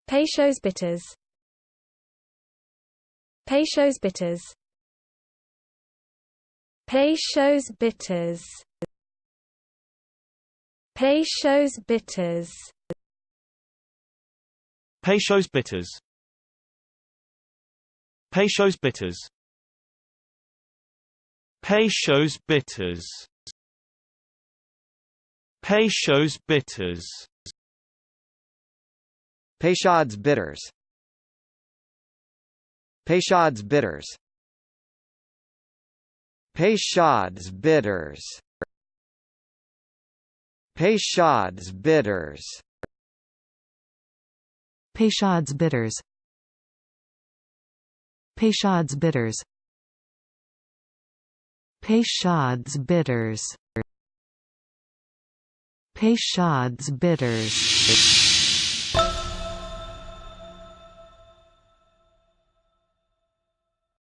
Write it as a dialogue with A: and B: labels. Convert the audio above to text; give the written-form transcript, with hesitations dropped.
A: Peychaud's bitters. Peychaud's bitters. Peychaud's bitters. Peychaud's bitters.
B: Peychaud's bitters. Peychaud's bitters. Peychaud's bitters. Peychaud's bitters.
C: Peychaud's bitters. Peychaud's bitters. Peychaud's bitters. Peychaud's bitters.
D: Peychaud's bitters. Peychaud's bitters. Peychaud's bitters. Peychaud's bitters.